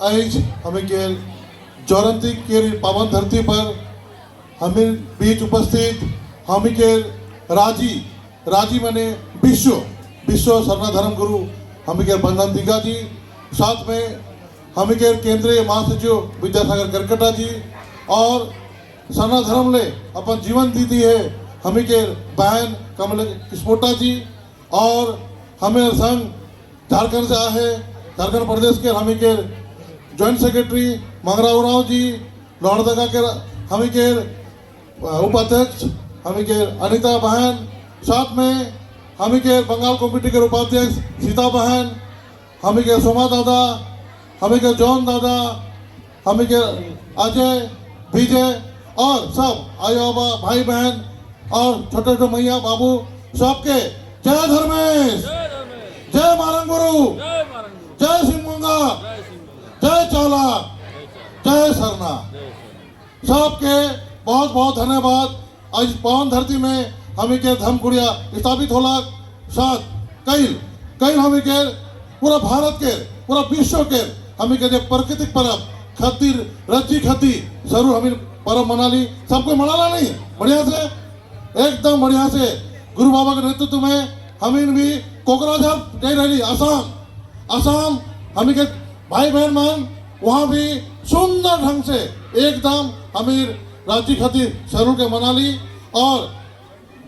आज हमें के जयंती के पावन धरती पर हमें बीच उपस्थित हमें के राजी माने विश्व सरना धर्म गुरु हमें के बंधन दिगा जी, साथ में हमें के केंद्रीय महासचिव विद्यासागर करकटा जी और सरना धर्म ले अपन जीवन दी दी है हमें के बहन कमल किस्पोटा जी और हमें संघ झारखंड से आए झारखंड प्रदेश के हमें के जॉइंट सेक्रेटरी मंगरा उराव जी, लोहरदगा के हमें के उपाध्यक्ष हमें के अनिता बहन, साथ में हमें के बंगाल कमेटी के उपाध्यक्ष सीता बहन, हमें के सोमा दादा, हमें के जॉन दादा, हमें के अजय विजय और सब आयो बाबा भाई बहन और छोटे छोटे मैया बाबू सबके जय धर्मेश, जय मारंगुरु, जय सिंहगंगा, जय चाला, जय सरना। सबके बहुत बहुत धन्यवाद। आज पावन धरती में हमें के धर्म गुड़िया स्थापित होला साथ कई हमें के पूरा भारत के पूरा विश्व के हमें के प्राकृतिक पर्व खातिर रज्जी खती जरूर हमें पर्व मना ली, सबको मनाना नहीं बढ़िया से एकदम बढ़िया से। गुरु बाबा के नेतृत्व में हमें भी कोकराझार गई रही असम हमें के भाई बहन मान वहाँ भी सुंदर ढंग से एकदम हमें राज्य खातिर जरूर के मना ली और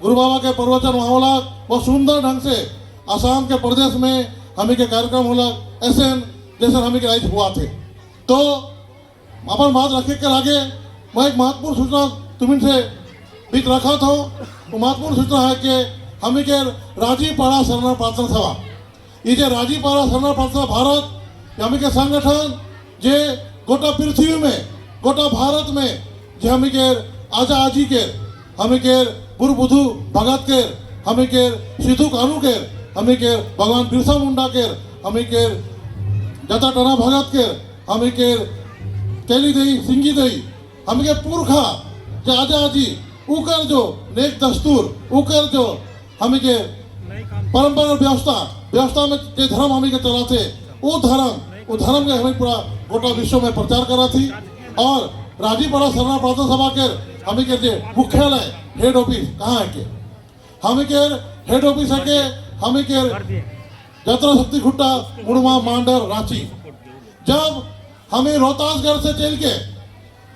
गुरु बाबा के प्रवचन वहाँ होला बहुत सुंदर ढंग से असम के प्रदेश में हमें के कार्यक्रम होला ऐसे जैसे हमें के आज हुआ थे। तो अपन बात रखे कर आगे मैं एक महत्वपूर्ण सूचना तुम्हें से बीच रखा था। तो महत्वपूर्ण सूचना है कि हमें के राजीपाड़ा सरना प्रार्थना सभा ये जो राजीपाड़ा सरना प्रार्थना भारत हमें के संगठन जे गोटा पृथ्वी में गोटा भारत में जे हमें के आजा आजी के हमें के बुर बुधु भगत के हमें के सिद्धू कानू के हमें के भगवान बिरसा मुंडा के हमें के जता टना भगत के हमें के कैली दई सिंगी दई हमें के पुरखा जे आजा आजी उकर जो नेक दस्तूर उकर जो हमें के परंपरा व्यवस्था में जो धर्म हमें के चला थे वो धर्म के हमें पूरा गोटा विश्व में प्रचार करा थी। और राजीपाड़ा सरना प्रार्थना सभा के हमें के मुख्यालय हेड ऑफिस कहाँ है के हमें के हेड ऑफिस है के हमें के यात्रा शक्ति खुट्टा मुड़मा मांडर रांची। जब हमें रोहतासगढ़ से चल के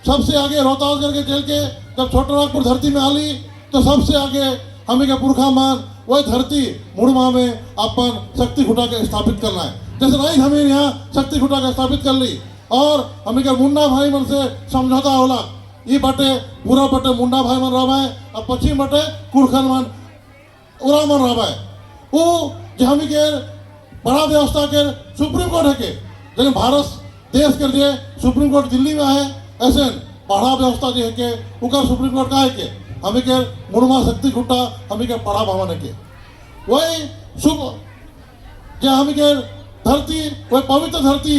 सबसे आगे रोहतासगढ़ के चल के जब छोटानागपुर धरती में आली तो सबसे आगे हमें के पुरखा मान वही धरती मुड़मा में अपन शक्ति खुटा के स्थापित करना है। जैसे नहीं हमें यहाँ शक्ति खुटा के स्थापित कर ली और हमें के मुंडा भाई मन से समझौता होला ये बटे पूरा बटे मुंडा भाई मन रहा है और पश्चिम बटे कुरखन मन उरा मन रहा है। वो जो हमें के बड़ा व्यवस्था के सुप्रीम कोर्ट है के लेकिन भारत देश के लिए सुप्रीम कोर्ट दिल्ली में है ऐसे बड़ा व्यवस्था जो है के उकर सुप्रीम कोर्ट का है के हमें के मुड़मा शक्ति खुट्टा हमें के पढ़ा भवन है के वही शुभ जो हमें के धरती वही पवित्र धरती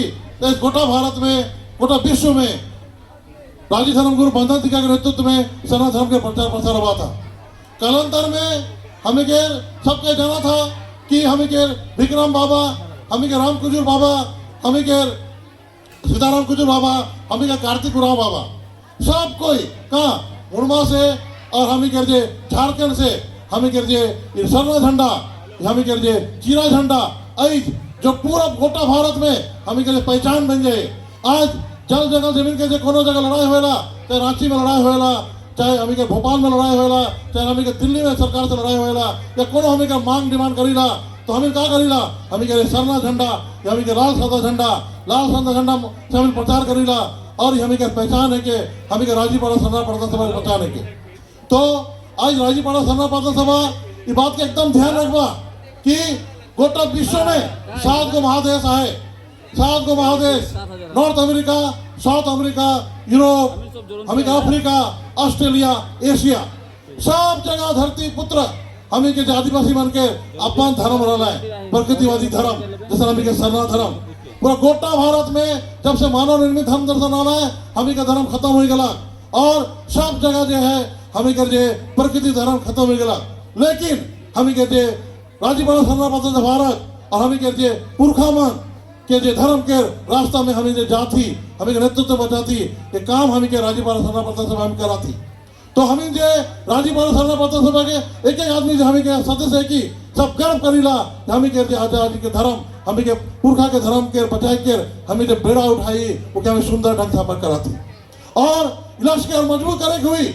इस गोटा भारत में गोटा विश्व में राजी धर्म गुरु बंधन दिगा के नेतृत्व में सरना धर्म के प्रचार प्रसार हुआ था। कालांतर में हमें के सबके जाना था कि हमें के विक्रम बाबा हमें के राम कुजूर बाबा हमें के सीताराम कुजूर बाबा हमें के कार्तिक उराव बाबा सब कोई कहाँ मुड़मा से और हमें के झारखंड से हमें के सरना झंडा हमें के चीरा झंडा आज जो पूरा गोटा भारत में हमें के पहचान बन गए। आज जल जगह जमीन के कोनो जगह लड़ाई होएला चाहे रांची में लड़ाई होएला चाहे हमें के भोपाल में लड़ाई होएला चाहे हमें के दिल्ली में सरकार से लड़ाई होएला या कोनो हमें के मांग डिमांड करीला तो हमें क्या करीला हमें के सरना झंडा या हमें के लाल सादा झंडा से हमें प्रचार करीला और हमें के पहचान है के हमें के राजीपाड़ा सरना प्रार्थना सभा पहचान है के। तो आज राजीपाड़ा सरना प्रार्थना सभा ये बात का एकदम ध्यान रखवा कि गोटा विश्व में 7 गो महादेश है 7 गो महादेश north America south America Europe हमें अफ्रीका ऑस्ट्रेलिया एशिया सब जगह धरती पुत्र हमें के आदिवासी मन के अपन धर्म रहा है प्रकृतिवादी धर्म जैसे हमें के सरना धर्म पूरा गोटा भारत में जब से मानव निर्मित धर्म दर्शन आना है हमें का धर्म खत्म हो गया और सब जगह जो है हमें के प्रकृति धर्म खत्म हो गया। लेकिन हमें के राजीपाड़ा सरना प्रार्थना भारत और हमें के पुरखा मन के जे धर्म के रास्ता में हमें जे जाती हमें के नेतृत्व बचाती ये काम हमें के राज्यपाल सरना प्रधान सभा में कराती। तो हमें जे राज्यपाल सरना प्रधान सभा के एक आदमी जो हमें के सदस्य है कि सब गर्व करीला हमें के आजादी के धर्म हमें के पुरखा के धर्म के बचाए के हमें जो बेड़ा उठाई वो क्या हमें सुंदर ढंग से पर कराती और इलाज के मजबूर करे हुई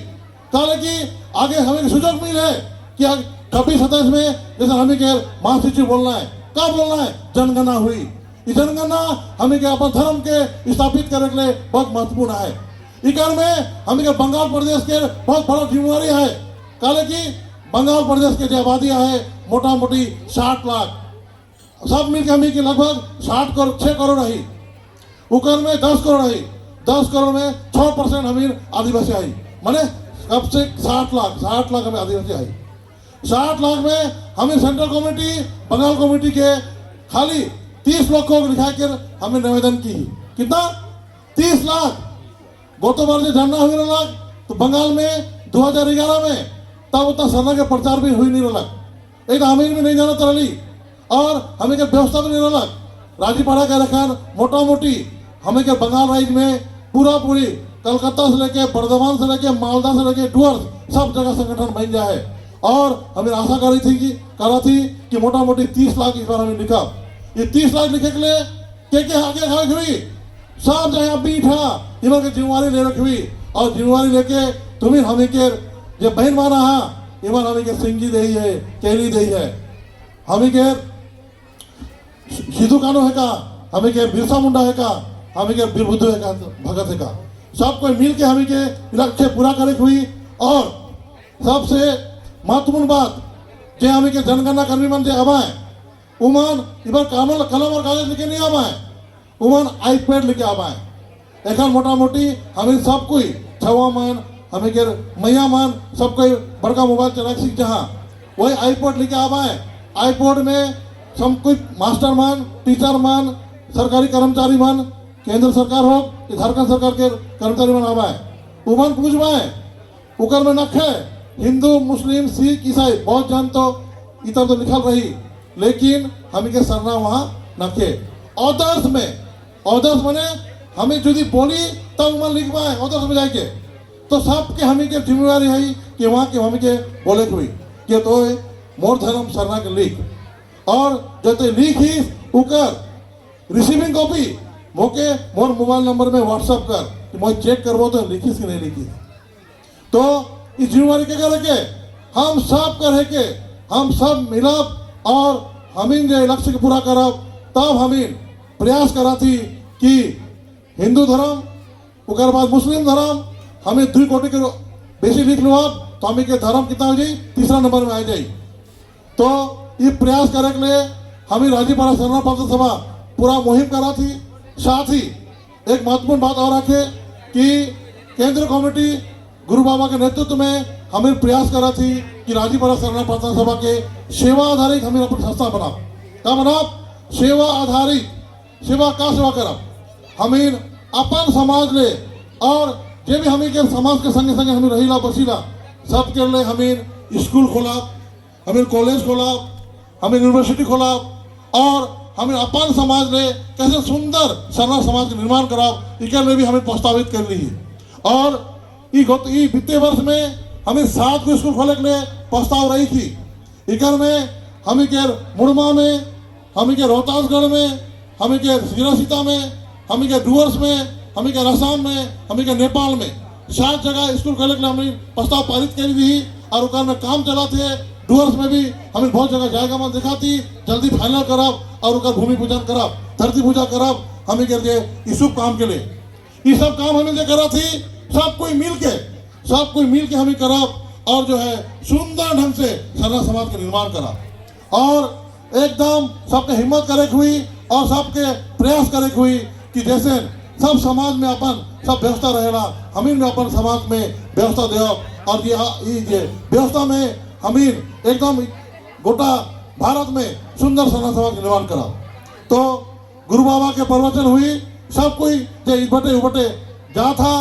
कहा कि आगे हमें सुजोग मिले कि 26-27 में जैसे हमें के महासचिव बोलना है क्या बोलना है जनगणना हुई ये जनगणना हमें के अपन धर्म के स्थापित करने के लिए बहुत महत्वपूर्ण है। इकर में हमें के बंगाल प्रदेश के बहुत बड़ा जिम्मेवारी है कहा कि बंगाल प्रदेश के जो आबादी है मोटा मोटी 60 लाख सब मिलकर हमें के लगभग 6 करोड़ रही उकर में 10 करोड़ रही 10 करोड़ में 6% हमें आदिवासी आई माने कब से 60 लाख हमें आदिवासी आई 60 लाख में हमें सेंट्रल कमेटी बंगाल कमेटी के खाली 30 लोग को लिखा कर हमें निवेदन की कितना 30 लाख गौतम बार जो जानना हुई रहा तो बंगाल में 2011 में तब उतना सरना के प्रचार भी हुई नहीं रहा एक हमें भी नहीं जाना रही और हमें के व्यवस्था भी नहीं रहा राजीपाड़ा का रखा मोटा मोटी हमें के बंगाल राज्य में पूरी कलकत्ता से लेके बर्धमान से लेके मालदा से लेके डुअर्स सब जगह संगठन बन जाए और हमें आशा करा थी कि मोटा मोटी 30 लाख इस बार हमें लिखा ये 30 लाख लिखे के लिए के आगे खड़ी हुई सब जगह बीठा इन्हों की जिम्मेवारी ले रखी हुई और जिम्मेवारी लेके तुम्हें हमें के जो बहन माना है इमान हमें के सिंगी दही है केली दही है हमें के सिद्धू कानू है का हमें के बिरसा मुंडा है का हमें के बीर बुद्धू है का भगत है का सब कोई मिल के हमें के लक्ष्य पूरा करे हुई और सबसे महत्वपूर्ण बात जो हमें के जनगणना कर्मी मन जो आवाए उमान इबार कलम और कागज लेके नहीं आवाए उमान आईपैड लेके आवाए एक मोटा मोटी हमें सब कोई छवा मान हमें के मैया मान सब कोई बड़का मोबाइल चला सीख जहाँ वही आईपैड लेके आवाए आईपैड में सब कोई मास्टर मान टीचर मान सरकारी कर्मचारी मान केंद्र सरकार हो झारखंड सरकार के कर्मचारी मान आवाए उमान पूछवाए उकर में नखे हिंदू मुस्लिम सिख ईसाई बहुत जन तो इधर तो लिखल रही लेकिन हमें के सरना वहाँ नखे ऑदर्स माने हमें यदि बोली तब वहाँ लिख पाए ऑदर्स में जाके तो सबके हमें के जिम्मेवारी है कि वहाँ के हमें के बोले हुई कि तो मोर धर्म सरना के लिख और जब लिख ही उकर रिसीविंग कॉपी मोके मोर मोबाइल नंबर में व्हाट्सअप कर कि मैं चेक करवो तो लिखीस कि नहीं लिखी तो इस जिम्मेवारी के करके हम सब करे के हम सब मिलब और हमीन जो लक्ष्य के पूरा करब तब हमीन प्रयास करा थी कि हिंदू धर्म उकर बाद मुस्लिम धर्म हमें 2 कोटि के बेसी लिख लो अब तो हमें के धर्म कितना हो जाए तीसरा नंबर में आ जाए तो ये प्रयास करे के लिए हमें राज्यपाल सरना प्रधान सभा पूरा मुहिम करा थी साथ ही एक महत्वपूर्ण बात और रखे कि केंद्र कमेटी गुरु बाबा के नेतृत्व में हमें प्रयास करा थी कि राज्यपाल सरना प्रधान सभा के सेवा आधारित हमें अपनी संस्था बना क्या बना सेवा आधारित सेवा का सेवा करब हमें अपन समाज ले और जे भी हमें के समाज के संगे संगे हमें रहीला बसीला सब के लिए हमें स्कूल खोला हमें कॉलेज खोला हमें यूनिवर्सिटी खोला और हमें अपन समाज में कैसे सुंदर सरना समाज का निर्माण कराओ इकर में भी हमें प्रस्तावित कर ली और ये वित्तीय वर्ष में हमें 7 को स्कूल खोलने के लिए प्रस्ताव रही थी इकर में हमें के मुड़मा में हमें के रोहतासगढ़ में हमें के सिरासीता में हमें के डुअर्स में हमें के असम में हमें के नेपाल में 7 जगह स्कूल खोलने के लिए हमें प्रस्ताव पारित कर दी और उकर में काम चलाते डुअर्स में भी हमें बहुत जगह जाएगा मन दिखाती जल्दी फाइनल करब और उनका भूमि पूजन करब धरती पूजा करब हमें के लिए इस शुभ काम के लिए ये सब काम हमें जो करा थी सब कोई मिल के हमें करब और जो है सुंदर ढंग से सरना समाज का निर्माण करब और एकदम सबके हिम्मत करे हुई और सबके प्रयास करे हुई कि जैसे सब समाज में अपन सब व्यवस्था रहेगा हमें में अपन समाज में व्यवस्था दे और ये व्यवस्था में हमें एकदम गोटा भारत में सुंदर सरना समाज का निर्माण करा तो गुरु बाबा के प्रवचन हुई सब कोई जो इबटे जा था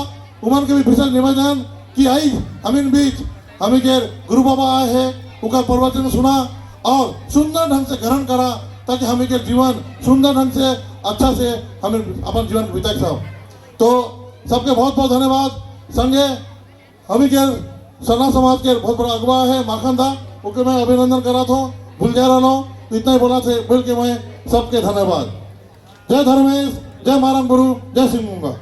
उमन के भी विशेष निवेदन कि आई हमीन बीच हमें के गुरु बाबा आए हैं उनका प्रवचन सुना और सुंदर ढंग से ग्रहण करा ताकि हमें के जीवन सुंदर ढंग से अच्छा से हमें अपन जीवन बिताए साहब। तो सबके बहुत बहुत धन्यवाद। संगे हमी के सरना समाज के बहुत बड़ा अगवा है माखन दा, ओके मैं अभिनंदन करा था, भूल जा रहा हूँ, इतना ही बोला थे बोल के मैं सबके धन्यवाद। जय धर्मेश, जय मारंग गुरु, जय सिंह मुंगा।